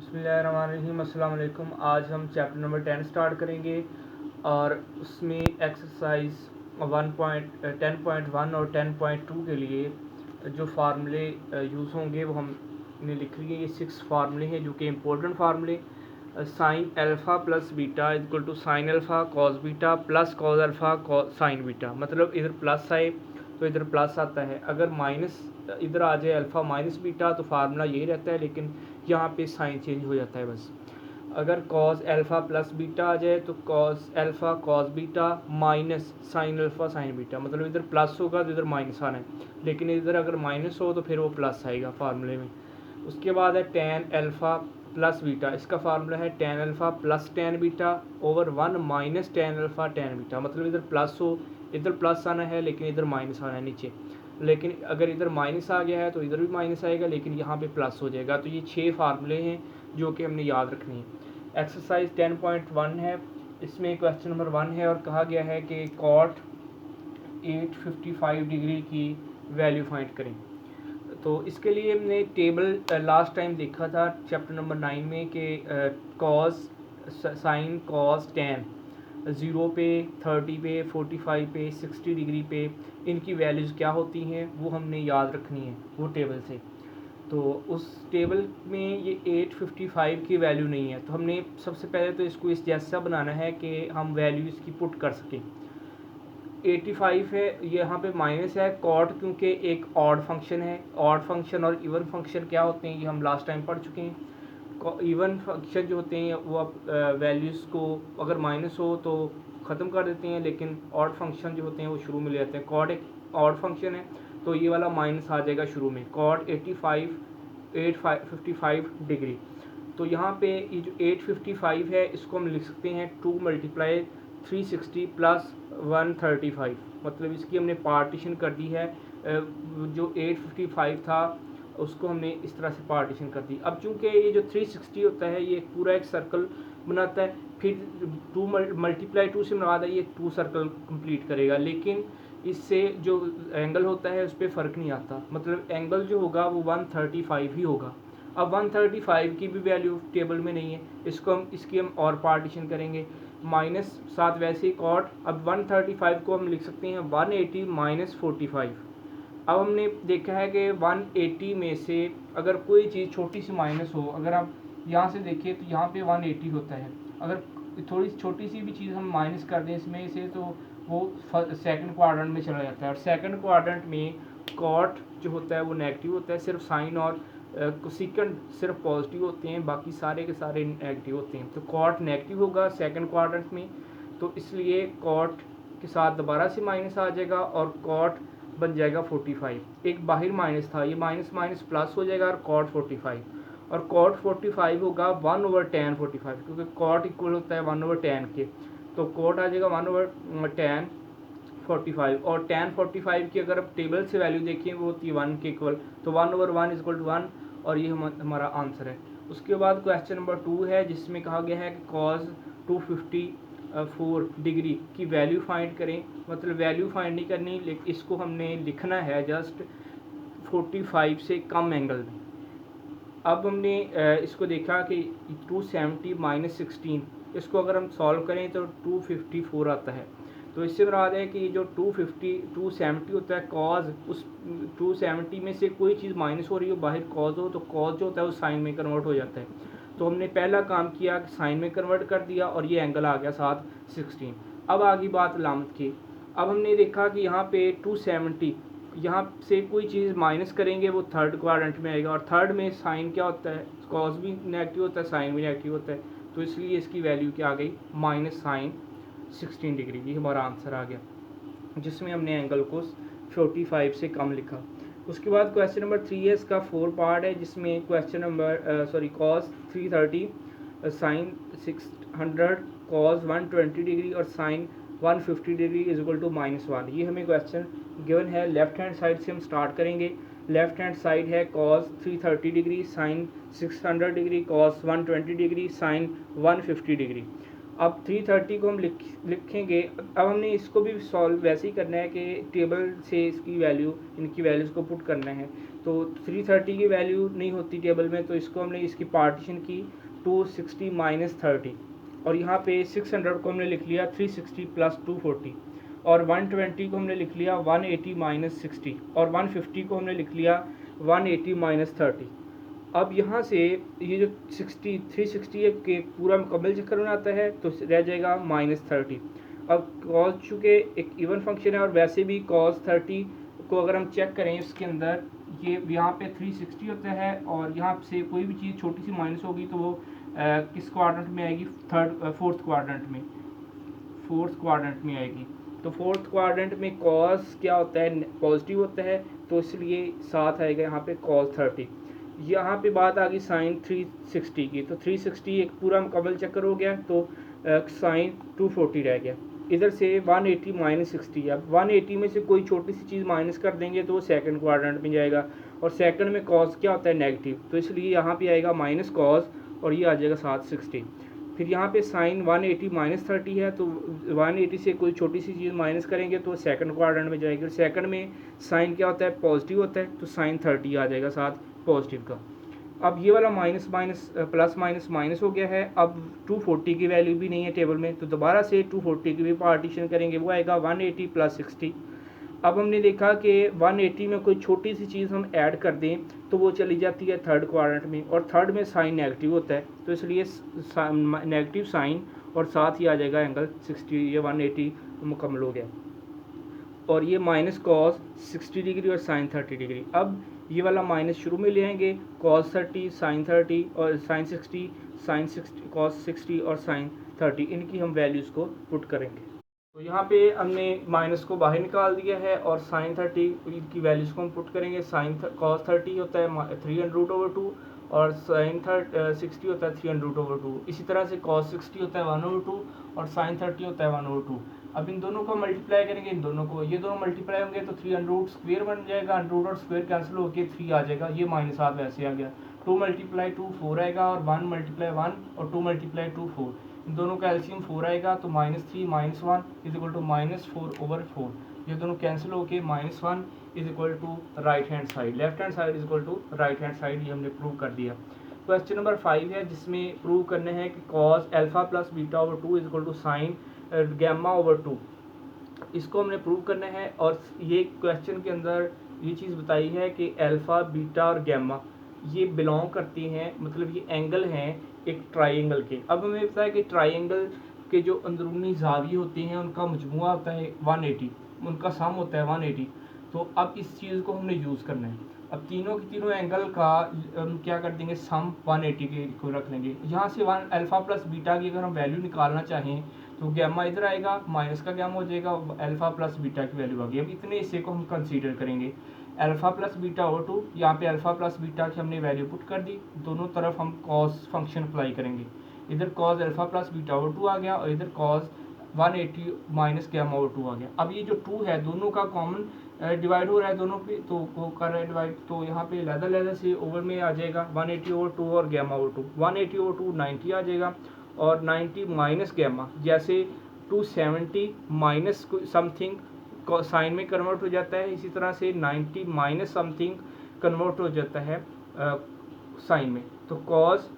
बिस्मिल्लाहिर्रहमानिर्रहीम। अस्सलाम वालेकुम। आज हम चैप्टर नंबर 10 स्टार्ट करेंगे और उसमें एक्सरसाइज 10.1 और 10.2 के लिए जो फार्मूले यूज़ होंगे वो हमने लिख लिए। ये 6 फार्मूले हैं जो कि इम्पोर्टेंट फार्मूले। Sine alpha plus beta equal to sine alpha cos beta plus cos alpha sine beta. मतलब इधर प्लस आए तो इधर प्लस आता है, अगर माइनस इधर आ जाए अल्फ़ा माइनस बीटा तो फार्मूला यही रहता है, लेकिन यहाँ पे साइन चेंज हो जाता है बस। अगर कॉस अल्फ़ा प्लस बीटा आ जाए तो cos alpha cos beta minus sine alpha sine beta, मतलब इधर प्लस होगा तो इधर माइनस आना है, लेकिन इधर अगर माइनस हो तो फिर वो प्लस आएगा फार्मूले में। उसके बाद है टेन अल्फ़ा प्लस बीटा, इसका फार्मूला है tan alpha plus ten beta over 1 minus ten alpha tan beta. मतलब इधर प्लस हो, इधर प्लस आना है लेकिन इधर माइनस आना है नीचे, लेकिन अगर इधर माइनस आ गया है तो इधर भी माइनस आएगा, लेकिन यहाँ पे प्लस हो जाएगा। तो ये 6 फार्मूले हैं जो कि हमने याद रखने हैं। एक्सरसाइज 10.1 है, इसमें क्वेश्चन नंबर 1 है और कहा गया है कि कॉट 855 डिग्री की वैल्यू फाइंड करें। तो इसके लिए हमने टेबल लास्ट टाइम देखा था चैप्टर नंबर 9 में कि कॉस साइन कॉस टेन 0 पे 30 पे 45 पे 60 डिग्री पे इनकी वैल्यूज़ क्या होती हैं वो हमने याद रखनी है वो टेबल से। तो उस टेबल में ये 855 की वैल्यू नहीं है, तो हमने सबसे पहले तो इसको इस जैसा बनाना है कि हम वैल्यू इसकी पुट कर सकें। 85 है, यहाँ पे माइनस है कॉट, क्योंकि एक ऑड फंक्शन है। ऑड फंक्शन और इवन फंक्शन क्या होते हैं ये हम लास्ट टाइम पढ़ चुके हैं। इवन फंक्शन जो होते हैं वो आप वैल्यूज़ को अगर माइनस हो तो ख़त्म कर देते हैं, लेकिन ऑड फंक्शन जो होते हैं वो शुरू में ले जाते हैं। कॉट एक ऑड फंक्शन है तो ये वाला माइनस आ जाएगा शुरू में। Cot 855 degree. तो यहाँ पे ये जो 855 है इसको हम लिख सकते हैं 2 मल्टीप्लाई 360 प्लस 135, मतलब इसकी हमने पार्टीशन कर दी है। जो 855 था उसको हमने इस तरह से पार्टीशन कर दी। अब चूंकि ये जो 360 होता है ये पूरा एक सर्कल बनाता है, फिर 2 मल्टीप्लाई 2 से मुराद है ये 2 सर्कल कंप्लीट करेगा, लेकिन इससे जो एंगल होता है उस पर फ़र्क नहीं आता, मतलब एंगल जो होगा वो 135 ही होगा। अब 135 की भी वैल्यू टेबल में नहीं है, इसको हम इसकी हम और पार्टीशन करेंगे माइनस साथ वैसे ही कॉट। अब 135 को हम लिख सकते हैं 180 माइनस 45। अब हमने देखा है कि 180 में से अगर कोई चीज़ छोटी सी माइनस हो, अगर आप यहाँ से देखिए तो यहाँ पे 180 होता है, अगर थोड़ी छोटी सी भी चीज़ हम माइनस कर दें इसमें से तो वो सेकंड क्वाड्रेंट में चला जाता है, और सेकंड क्वाड्रेंट में कॉट जो होता है वो नेगेटिव होता है, सिर्फ साइन और कोसेकेंट सिर्फ पॉजिटिव होते हैं, बाकी सारे के सारे नेगेटिव होते हैं। तो कॉट नेगेटिव होगा सेकंड क्वाड्रेंट में, तो इसलिए कॉट के साथ दोबारा से माइनस आ जाएगा और कॉट बन जाएगा 45। एक बाहर माइनस था, ये माइनस माइनस प्लस हो जाएगा और कॉट 45, और कॉट 45 होगा 1/tan 45, क्योंकि कॉट इक्वल होता है 1/tan के, तो कॉट आ जाएगा 1/tan 45। और tan 45 की अगर आप टेबल से वैल्यू देखें वो होती है 1 के इक्वल, तो 1/1 इक्वल टू 1, और ये हमारा आंसर है। उसके बाद क्वेश्चन नंबर 2 है जिसमें कहा गया है कि कॉस 254 डिग्री की वैल्यू फाइंड करें। मतलब वैल्यू फाइंड नहीं करनी, लेकिन इसको हमने लिखना है जस्ट 45 से कम एंगल में। अब हमने इसको देखा कि 270 माइनस 16, इसको अगर हम सॉल्व करें तो 254 आता है। तो इससे मुराद है कि जो 270 होता है कॉज, उस 270 में से कोई चीज़ माइनस हो रही हो, बाहर कॉज हो, तो कॉज जो होता है वो साइन में कन्वर्ट हो जाता है। तो हमने पहला काम किया कि साइन में कन्वर्ट कर दिया और ये एंगल आ गया साथ 16। अब आगे बात लामत की। अब हमने देखा कि यहाँ पे 270, यहाँ से कोई चीज़ माइनस करेंगे वो थर्ड क्वाड्रेंट में आएगा, और थर्ड में साइन क्या होता है, कॉस भी नेगेटिव होता है साइन भी नेगेटिव होता है, तो इसलिए इसकी वैल्यू क्या आ गई माइनस साइन 16 डिग्री। ये हमारा आंसर आ गया जिसमें हमने एंगल को 45 से कम लिखा। उसके बाद क्वेश्चन नंबर 3 है, इसका 4 पार्ट है, जिसमें question number cos 330 sine 600 cos 120 degree और sine 150 degree is equal to -1। ये हमें क्वेश्चन गिवन है। लेफ्ट हैंड साइड से हम स्टार्ट करेंगे। लेफ्ट हैंड साइड है cos 330 degree sine 600 degree cos 120 degree sine 150 degree. अब 330 को हम लिखेंगे। अब हमने इसको भी सॉल्व वैसे ही करना है कि टेबल से इसकी वैल्यू, इनकी वैल्यूज़ को पुट करना है। तो 330 की वैल्यू नहीं होती टेबल में, तो इसको हमने इसकी पार्टीशन की 260 माइनस 30, और यहाँ पे 600 को हमने लिख लिया 360 प्लस 240, और 120 को हमने लिख लिया 180 माइनस 60, और 150 को हमने लिख लिया 180 माइनस 30। अब यहाँ से ये जो 360 के पूरा मुकम्मल चक्कर में आता है तो रह जाएगा -30। अब कॉस चूँकि एक इवन फंक्शन है और वैसे भी cos 30 को अगर हम चेक करें इसके अंदर, ये यहाँ पे 360 होता है और यहाँ से कोई भी चीज़ छोटी सी माइनस होगी तो वो किस क्वाड्रेंट में आएगी, फोर्थ क्वाड्रेंट में आएगी। तो फोर्थ क्वाड्रेंट में कॉस क्या होता है, पॉजिटिव होता है, तो इसलिए साथ आएगा यहाँ पे cos 30। यहाँ पे बात आ गई साइन 360 की, तो 360 एक पूरा मुकम्मल चक्कर हो गया, तो साइन 240 रह गया। इधर से 180 माइनस 60, अब 180 में से कोई छोटी सी चीज़ माइनस कर देंगे तो वो सेकंड क्वाड्रेंट में जाएगा, और सेकंड में कॉस क्या होता है, नेगेटिव, तो इसलिए यहाँ पे आएगा माइनस कॉस, और ये आ जाएगा साथ 60। फिर यहाँ पे साइन 180 माइनस 30 है, तो 180 से कोई छोटी सी चीज़ माइनस करेंगे तो सेकंड क्वाड्रेंट में जाएगी, और सेकंड में साइन क्या होता है, पॉजिटिव होता है, तो साइन 30 आ जाएगा साथ पॉजिटिव का। अब ये वाला minus minus plus minus minus हो गया है। अब 240 की वैल्यू भी नहीं है टेबल में, तो दोबारा से 240 की भी पार्टीशन करेंगे, वो आएगा 180 प्लस 60। अब हमने देखा कि 180 में कोई छोटी सी चीज़ हम ऐड कर दें तो वो चली जाती है थर्ड क्वाड्रेंट में, और थर्ड में साइन नेगेटिव होता है, तो इसलिए नेगेटिव साइन और साथ ही आ जाएगा एंगल 60, ये 180 मुकम्मल हो गया। और ये माइनस कॉस 60 डिग्री और साइन 30 डिग्री। अब ये वाला माइनस शुरू में ले आएंगे, cos 30 साइन 30 और साइन 60 cos 60 और साइन 30, इनकी हम वैल्यूज़ को पुट करेंगे। तो यहाँ पे हमने माइनस को बाहर निकाल दिया है और साइन 30 की वैल्यूज़ को हम पुट करेंगे। साइन cos 30 होता है 300/2 और साइन 60 होता है 300/2। इसी तरह से cos 60 होता है 1/2 और साइन 30 होता है 1/2। अब इन दोनों को मल्टीप्लाई करेंगे, इन दोनों को, ये दोनों मल्टीप्लाई होंगे तो 300 स्क्वेयर बन जाएगा, अंडर और स्क्वेयर कैंसिल होकर 3 आ जाएगा, ये माइनस हाफ वैसे आ गया। 2 × 2 4 आएगा, और 1 × 1 और 2 × 2 4, इन दोनों का एलसीएम 4 आएगा, तो -3 - 1 = -4/4। ये दोनों कैंसिल होके -1 = right hand side, left hand side = right hand side, ये हमने प्रूव कर दिया। क्वेश्चन नंबर 5 है जिसमें प्रूव करने हैं कि cos α + β/2 = sin γ/2। इसको हमने प्रूव करना है, और ये क्वेश्चन के अंदर ये चीज़ बताई है कि अल्फ़ा, बीटा और गैमा ये बिलोंग करती हैं, मतलब ये एंगल हैं एक ट्राइंगल के। अब हमें पता है कि ट्राइंगल के जो अंदरूनी जाविये होते हैं उनका मजमुआ होता है 180, उनका सम होता है 180। तो अब इस चीज़ को हमने यूज़ करना है। अब तीनों के तीनों एंगल का हम क्या कर देंगे, सम 180 के को रख लेंगे। यहाँ से अल्फ़ा + बीटा की अगर हम वैल्यू निकालना चाहें तो गैमा इधर आएगा, माइनस का गैमा हो जाएगा, अल्फ़ा + बीटा की वैल्यू आ गई। अब इतने हिस्से को हम कंसीडर करेंगे, अल्फ़ा + β/2, यहाँ पे अल्फ़ा + बीटा की हमने वैल्यू पुट कर दी, दोनों तरफ हम कॉस फंक्शन अप्लाई करेंगे। इधर cos अल्फ़ा + β/2 आ गया, और इधर cos 180 माइनस γ/2 आ गया। अब ये जो 2 है दोनों का कॉमन डिवाइड हो रहा है दोनों पे, तो वो कर रहा है डिवाइड, तो यहाँ पे लहदा से ओवर में आ जाएगा 180/2 और γ/2। 180/2 90 आ जाएगा, और 90 माइनस गैमा, जैसे 270 माइनस समथिंग साइन में कन्वर्ट हो जाता है, इसी तरह से 90 माइनस समथिंग कन्वर्ट हो जाता है साइन में। तो कॉस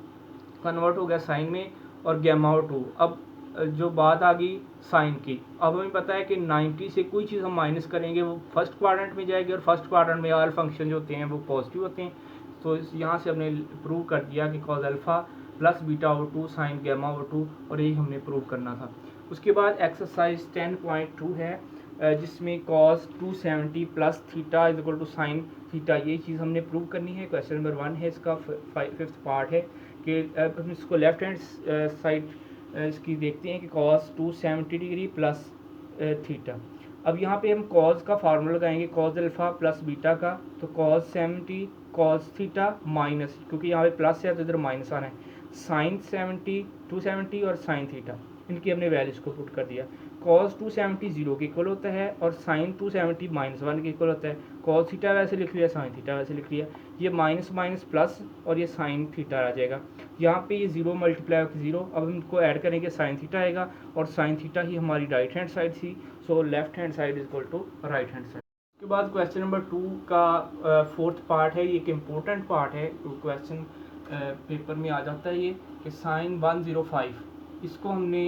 कन्वर्ट हो गया साइन में, और γ/2। अब जो बात आ गई साइन की, अब हमें पता है कि 90 से कोई चीज़ हम माइनस करेंगे वो फर्स्ट क्वाड्रेंट में जाएगी, और फर्स्ट क्वाड्रेंट में ऑल फंक्शन जो होते हैं वो पॉजिटिव होते हैं। तो यहाँ से हमने प्रूव कर दिया कि cos अल्फ़ा + β/2 साइन γ/2, और यही हमने प्रूव करना था। उसके बाद एक्सरसाइज 10.2 है जिसमें cos 270 + θ = sin θ, ये चीज़ हमने प्रूव करनी है। क्वेश्चन नंबर 1 है, इसका 5th पार्ट है कि हम इसको लेफ्ट हैंड साइड इसकी देखते हैं कि cos 270 डिग्री प्लस θ। अब यहाँ पे हम cos का फार्मूला लगाएंगे, cos अल्फ़ा + बीटा का, तो cos 70 cos θ माइनस, क्योंकि यहाँ पे प्लस है तो इधर माइनस आना है, साइन 70 270 और साइन θ, इनकी हमने वैल्यूज़ को पुट कर दिया। cos 270 0 के इक्वल होता है और sin 270 -1 के इक्वल होता है। cos थीटा वैसे लिख लिया, sin थीटा वैसे लिख लिया, ये माइनस माइनस प्लस और ये sin थीटा आ जाएगा। यहाँ पे ये 0 मल्टीप्लाई होकर 0, अब हम इनको ऐड करेंगे sin थीटा आएगा और sin थीटा ही हमारी राइट हैंड साइड थी, so left hand side is equal to right hand side. उसके बाद क्वेश्चन नंबर 2 का फोर्थ पार्ट है, ये एक इम्पोर्टेंट पार्ट है, क्वेश्चन पेपर में आ जाता है ये कि sin 105, इसको हमने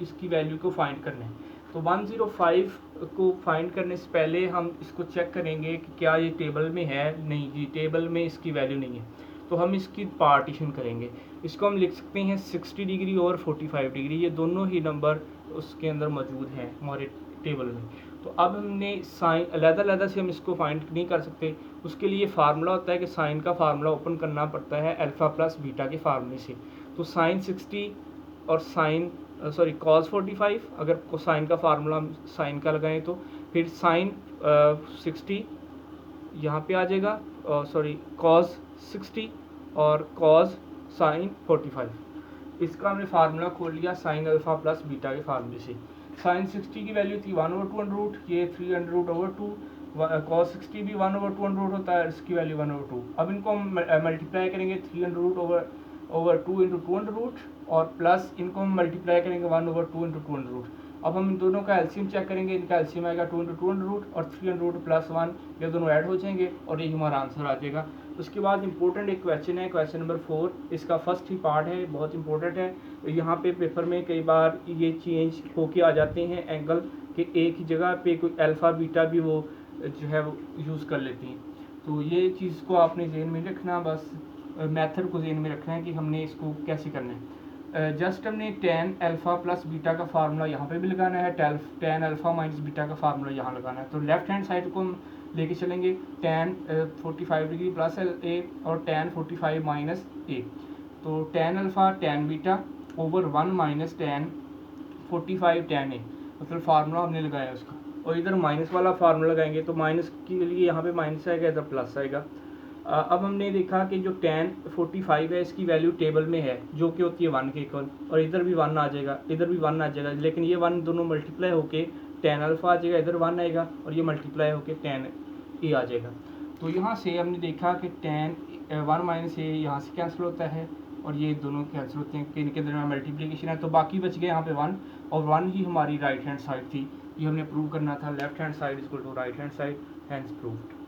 इसकी वैल्यू को फाइंड करना है। तो 105 को फाइंड करने से पहले हम इसको चेक करेंगे कि क्या ये टेबल में है, नहीं जी टेबल में इसकी वैल्यू नहीं है, तो हम इसकी पार्टीशन करेंगे। इसको हम लिख सकते हैं 60 डिग्री और 45 डिग्री, ये दोनों ही नंबर उसके अंदर मौजूद हैं हमारे टेबल में। तो अब हमने साइन अलग-अलग से हम इसको फाइंड नहीं कर सकते, उसके लिए फार्मूला होता है कि साइन का फार्मूला ओपन करना पड़ता है अल्फ़ा प्लस बीटा के फार्मूले से। तो साइन 60 और साइन कॉस 45, अगर कोसाइन का फार्मूला साइन का लगाएं तो फिर साइन 60 यहाँ पे आ जाएगा, कॉस 60 और कॉस साइन 45, इसका हमने फार्मूला खोल लिया साइन अल्फ़ा प्लस बीटा के फार्मूले से। साइन 60 की वैल्यू थी 1/2 अंडर रूट, ये 3/√/2, कॉस 60 भी 1/2 अंडर रूट होता है, इसकी वैल्यू 1/2। अब इनको हम मल्टीप्लाई करेंगे 3/√/2 इंटू 2 अंडर रूट, और प्लस इनको हम मल्टीप्लाई करेंगे 1/2 इंटू 2 अंडर रूट। अब हम इन दोनों का एलसीएम चेक करेंगे, इनका एलसीएम आएगा 2 इंटू 2 अंडर रूट और 3 अंडर रूट प्लस 1, ये दोनों ऐड हो जाएंगे और ये हमारा आंसर आ जाएगा। उसके बाद इंपॉर्टेंट एक क्वेश्चन है, क्वेश्चन नंबर 4, इसका फर्स्ट ही पार्ट है, बहुत इंपॉर्टेंट है। यहाँ पे पेपर में कई बार ये चेंज होके आ जाते हैं एंगल के, एक ही जगह पे कोई अल्फ़ा बीटा भी वो जो है वो यूज़ कर लेती हैं। तो ये चीज़ को आपने जहन में रखना, बस मेथड को जहन में रखना है कि हमने इसको कैसे करना है। जस्ट हमने टेन अल्फ़ा प्लस बीटा का फार्मूला यहाँ पे भी लगाना है, टेन अल्फ़ा माइनस बीटा का फार्मूला यहाँ लगाना है। तो लेफ्ट हैंड साइड को हम लेके चलेंगे टेन 45 डिग्री प्लस ए और टेन 45 माइनस ए, तो tan alpha tan beta over 1 minus tan 45 tan a, मतलब फार्मूला हमने लगाया उसका, और इधर माइनस वाला फार्मूला लगाएंगे तो माइनस के लिए यहाँ पे माइनस आएगा, इधर प्लस आएगा। अब हमने देखा कि जो टेन 45 है इसकी वैल्यू टेबल में है जो कि होती है 1 के इक्वल, और इधर भी 1 आ जाएगा, इधर भी 1 आ जाएगा, लेकिन ये 1 दोनों मल्टीप्लाई होके टेन अल्फ़ा आ जाएगा, इधर 1 आएगा और ये मल्टीप्लाई होके टेन ए आ जाएगा। तो यहाँ से हमने देखा कि टेन 1 माइनस ए यहाँ से कैंसिल होता है और ये दोनों कैंसिल होते हैं कि इनके दरमियान मल्टीप्लिकेशन है, तो बाकी बच गए यहाँ पे 1, और 1 ही हमारी राइट हैंड साइड थी, ये हमने प्रूव करना था, left hand side is equal to right hand side, hence proved.